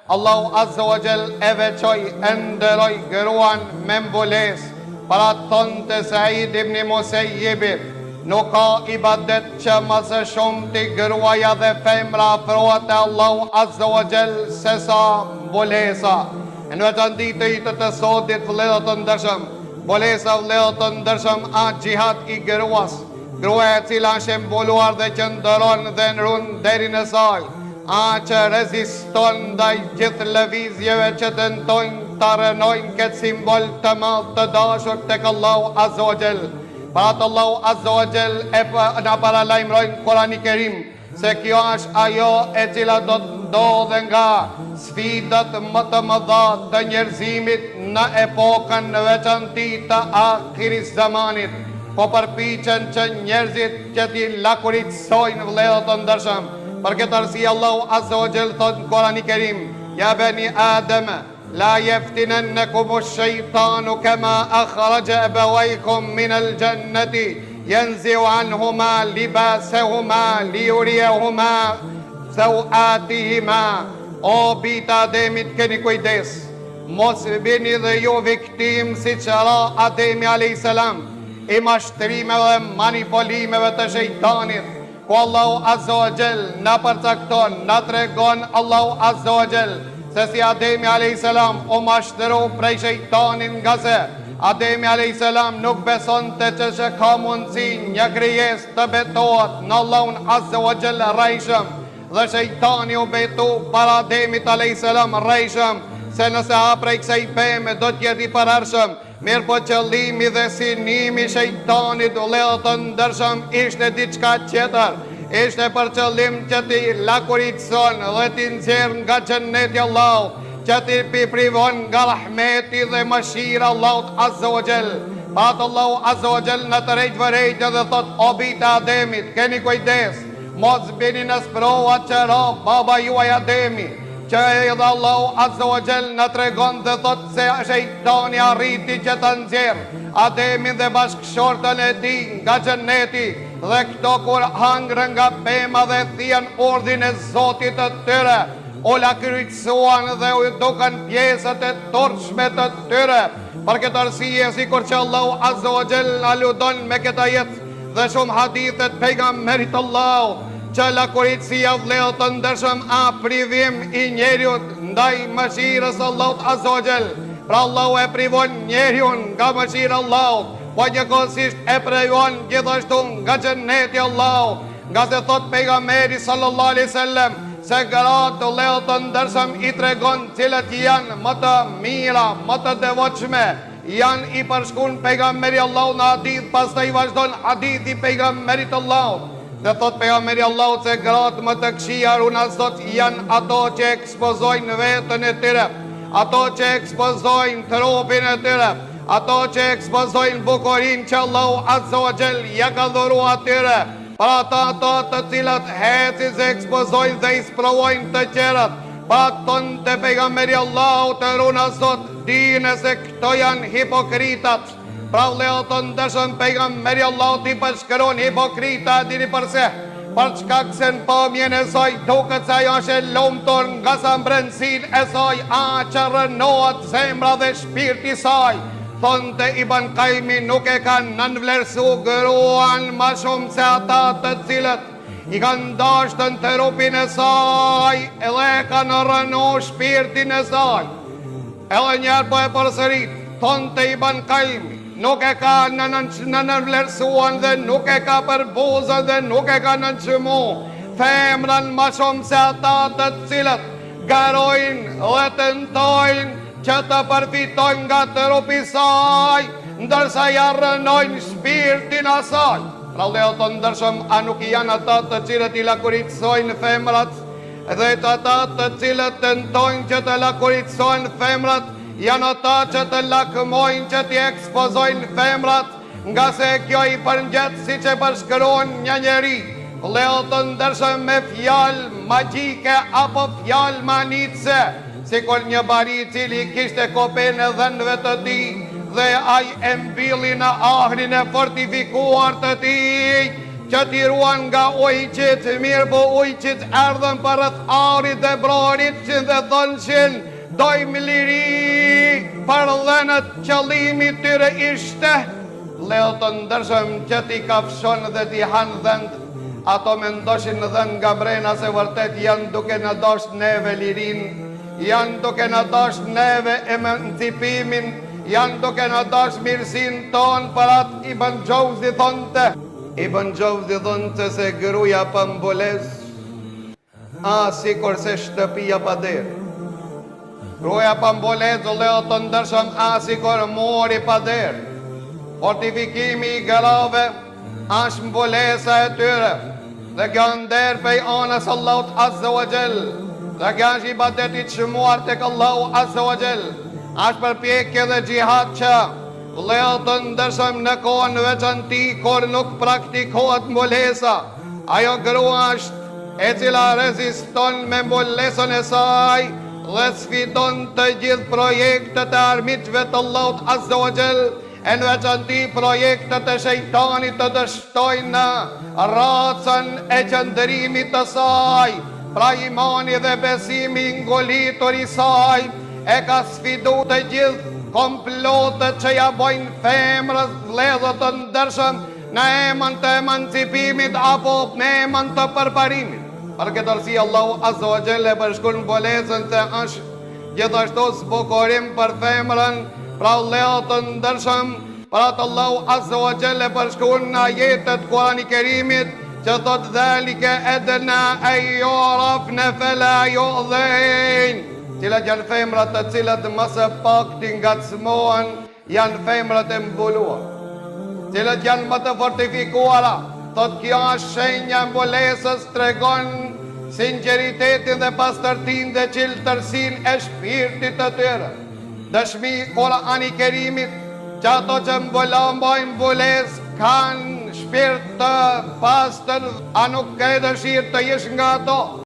Allahu Azza wa Jall e veçoj e nderoj gruan me mboles. Para tonë të Said ibn Musayyib, nuk ka ibadet që më së shumë të gruaja dhe femra afrohet e Allahu Azza wa Jall se sa mbolesa. Në veçantë të sotit vëllezër të ndershëm, mbolesa vëllezër të ndershëm a xhihad i gruas. Gruaja e cila është mbuluar dhe që ndëron dhe nrun deri në saj, a që reziston ndaj gjithë lëvizjeve që tentojnë të rënojnë këtë simbol të madh të dashur tek Allahu Azza wa Jall. Para të Allahu Azza wa Jall na paralajmërojnë Kurani Kerim se kjo është ajo e cila do të ndodhe nga sfidat më të mëdha të njerëzimit në epokën në veçanti të akhiris zamanit. Po përpiqen që njerëzit që t'i lakuritsojnë vëllezër të ndershëm. Për këtë arsye Allahu Azza wa Jall thot në Kurani Kerim: Ja bani Adem, la yaftinannakum ash-shaytanu kama akhraja abawaykum min al-jannati yanzi'u anhuma libasahuma liyuriyahuma sawatihima. O bita Ademit, keni kujdes, mos bini dhe ju viktim si që ra Ademi a.s. i mashtrimeve dhe manipulimeve të shejtanit, ku Allahu Azza wa Jall na përcakton, na tregon Allahu Azza wa Jall se si Ademi a.s. o mashtru prej shejtanin, nga se Ademi a.s. nuk beson të që ka mundësi një krijes të betohet në Allahun Azza wa Jall rrejshëm, dhe shejtani u betu para Ademit a.s. rrejshëm, se nëse haprej kësaj peme do t'jet i përhershëm. Mirë po qëllimi dhe sinimi shejtanit vëllezër të ndershëm ishte diçka tjetër. Ishte për qëllim që ti lakuritson dhe ti nxjerr nga xheneti Allahu, që ti privon nga rahmeti dhe mëshira Allahut Azza wa Jall. Pat Allahu Azza wa Jall në të rejtë vërejtë dhe thot: O bita Ademit, keni kujdes, mos bini në sprovat që ra baba juaj Ademi, që edhe Allahu Azza wa Jall në tregon dhe thot se shejtani arriti që të nxjerrë Ademin dhe bashkëshortën e tij nga xheneti, dhe këto kur hangrën nga pema dhe thien urdhin e Zotit të tyre, o lakrytsuan dhe u duken pjesët e turpshme të tyre. Për këtë arsye, sikur që Allahu Azza wa Jall aludon me këtë jetë dhe shumë hadithet pejgamberit Allahu, që lakuritësia vëllezër të ndershëm a privim i njeriut ndaj mëshirës Allahut Azza wa Jall. Pra Allahu e privon njeriun nga mëshira Allahut, po njëkohësisht e privon gjithashtu nga xheneti Allahut, nga se thot pejgamberi sallallahu alaihi wasallam se gratë vëllezër të ndershëm i tregon cilët janë më të mira, më të devotshme, janë i përshkruan pejgamberi Allahut në hadith, pastaj vazhdon hadithi pejgamberit Allahut. Dhe thot pejgamberi Allahut se gratë më të këqija runa Zot janë ato që ekspozojnë veten e tyre, ato që ekspozojnë trupin e tyre, ato që ekspozojnë bukurinë që Allahu Azza wa Jall ja ka dhuruar atyre. Pra ato të cilat hecin se ekspozojnë dhe isprovojnë të tjerat. Pa tonë të pejgamberi Allahut të runa Zot, dine se këto janë hipokritat. Pra vëllezër të ndershëm, pejgamberi Allahut i përshkruan hipokrita, dini përse? Për shkak se në pamjen e saj duket se ajo është e lumtur, nga sa brendësinë e saj që rënohet zemra dhe shpirti i saj. Thonte Ibn Qayyim nuk e kanë nënvlerësu gruan më shumë se ata të cilët i kanë dashur në trupin e saj edhe e kanë rënu shpirtin e saj. Edhe njerë po e përsërit, thonte Ibn Qayyim nuk e ka nënvlerësuan dhe nuk e ka përbuzën dhe nuk e ka nënçmu femrën më shumë se ata të cilët garojnë dhe tentojnë që të përfitojnë nga trupi i saj, ndërsa ja rënojnë shpirtin e saj. Pra vëllezër të ndershëm, a nuk janë ata të cilët i lakuritsojnë femrat dhe ata të cilët tentojnë që të lakuritsojnë femrat, janë ata që të lakmojnë që t'i ekspozojnë femrat, nga se kjo i përngjet si që përshkruan një njeri. Vëllezër të ndershëm, me fjalë magjike apo fjalë manitse, sikur një bari i cili kishte kopen e dhënëve të tij dhe ai e mbylli në ahrin e fortifikuar të tij, që t'i ruan nga ujqit, mirë po ujqit erdhen për rreth arit dhe brorit që dhe thonë që dojmë liri për dhenët qëllimit tyre ishte Leo të ndërshëm që t'i kafshon dhe t'i hanë dhënd ato me ndoshin dhënd nga brena se vërtet janë duke në dosh neve lirin, janë duke në dosh neve emancipimin, janë duke në dosh mirësin ton për atë Ibn Jauzi thonte. Ibn Jauzi thonte se gruja pa mboles, si kurse shtëpia pa derë. Gruja pa mboles, Leo të ndërshëm, si kur mori pa derë. Fortifikimi i grave është mbolesa e tyre. Dhe kjo ndër pej anës Allahut Azza wa Jall. Dhe kjo është ibadeti çmuar tek Allahu Azza wa Jall. Është përpjekje dhe xhihad që Leo të ndërshëm në kohën veçanti kur nuk praktikohet mbolesa. Ajo grua është e cila reziston me mbolesën e saj dhe sfidon të gjithë projektet e armiqve të Allahut Azza wa Jall. E në veçanti projektet e shejtanit të dështojnë racën e qëndërimit të saj, pra imani dhe besimi ngolitur i saj, e ka sfidu të gjithë komplotet që ja bojnë femrës vlezët të ndërshëm në emën të emancipimit apo në emën të përparimit. Për këtë arsye Allahu Azza wa Jall e përshkruan mbolesën se është gjithashtu zbukurim për femrën. Pra Leo të ndërshëm, pra të Allahu Azza wa Jall e përshkruan në ajetet Kurani Kerimit që thot dhalike edna e yorafne fela yu'dhain, cilat janë femrat të cilat më së pakti ngacmohen, janë femrat e mbuluar, cilat janë më të fortifikuara. Thot kjo është shenja mbolesës, tregon sinqeritetin dhe pastërtinë dhe qiltërsinë e shpirtit të tyre. Dëshmi Kurani Kerimit që ato që mbojnë mboles kanë shpirt të pastër, a nuk ke dëshirë të jesh nga ato?